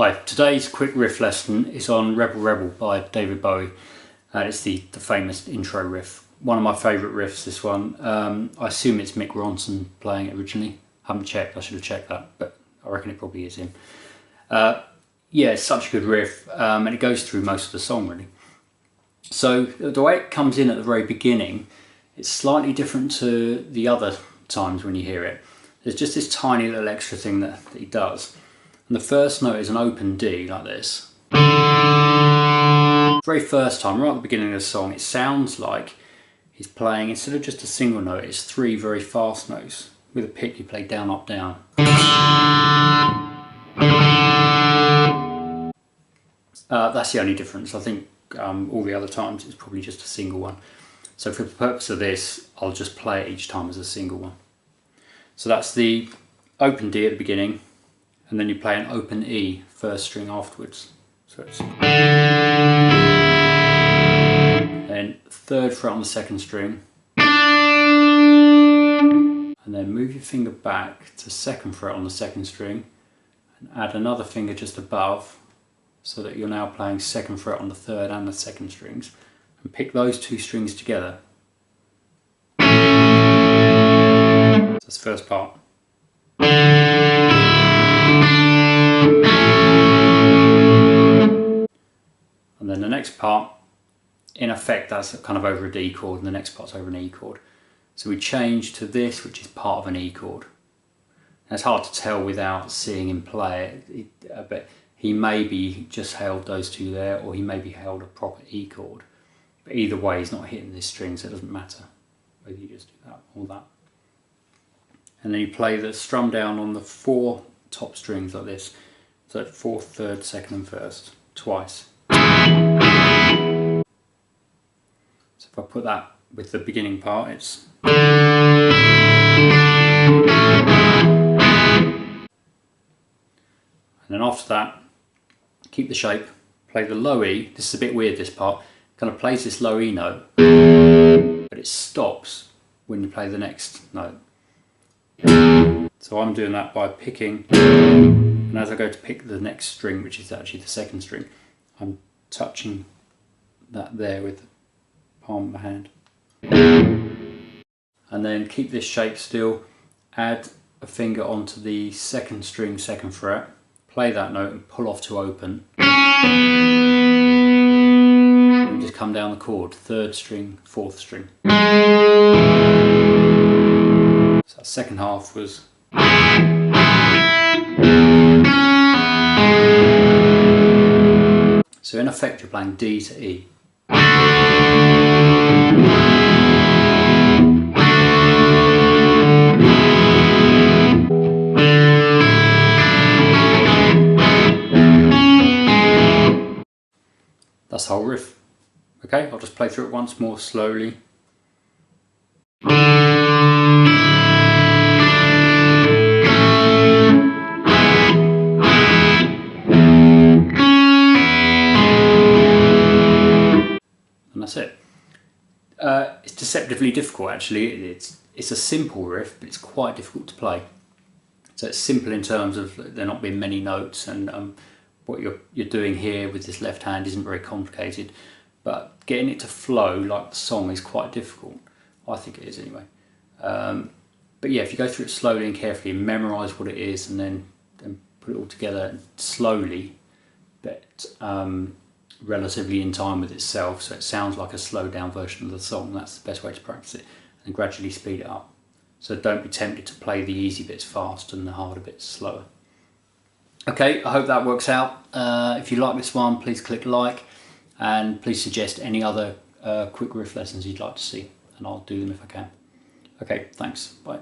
Hi, today's quick riff lesson is on Rebel Rebel by David Bowie, and it's the famous intro riff. One of my favourite riffs, this one. I assume it's Mick Ronson playing it originally. I haven't checked, I should have checked that, but I reckon it probably is him. Yeah, it's such a good riff, and it goes through most of the song really. So the way it comes in at the very beginning, it's slightly different to the other times when you hear it. There's just this tiny little extra thing that he does. And the first note is an open D, like this. Very first time, right at the beginning of the song, it sounds like he's playing, instead of just a single note, it's three very fast notes. With a pick you play down, up, down. That's the only difference. I think all the other times it's probably just a single one. So for the purpose of this, I'll just play it each time as a single one. So that's the open D at the beginning, and then you play an open E first string afterwards. So it's then third fret on the second string, and then move your finger back to second fret on the second string and add another finger just above, so that you're now playing second fret on the third and the second strings, and pick those two strings together. That's the first part. And then the next part, in effect, that's kind of over a D chord, and the next part's over an E chord. So we change to this, which is part of an E chord. And it's hard to tell without seeing him play it, but he maybe just held those two there, or he maybe held a proper E chord. But either way, he's not hitting this string, so it doesn't matter whether you just do that or that. And then you play the strum down on the four top strings like this. So fourth, third, second and first, twice. So if I put that with the beginning part, it's... And then after that, keep the shape, play the low E. This is a bit weird, this part. Kind of plays this low E note, but it stops when you play the next note. So I'm doing that by picking, and as I go to pick the next string, which is actually the second string, I'm touching that there with the palm of my hand. And then keep this shape still, add a finger onto the second string, second fret, play that note and pull off to open. And just come down the chord, third string, fourth string. So that second half was... So in effect you're playing D to E. That's the whole riff. Okay, I'll just play through it once more slowly. And that's it. It's deceptively difficult actually. It's a simple riff, but it's quite difficult to play. So it's simple in terms of there not being many notes, and what you're doing here with this left hand isn't very complicated, but getting it to flow like the song is quite difficult. I think it is anyway. But yeah, if you go through it slowly and carefully and memorise what it is, and then put it all together slowly, but relatively in time with itself, so it sounds like a slowed down version of the song. That's the best way to practice it, and gradually speed it up. So don't be tempted to play the easy bits fast and the harder bits slower. Okay, I hope that works out. If you like this one, please click like, and please suggest any other quick riff lessons you'd like to see, and I'll do them if I can. Okay, thanks, bye.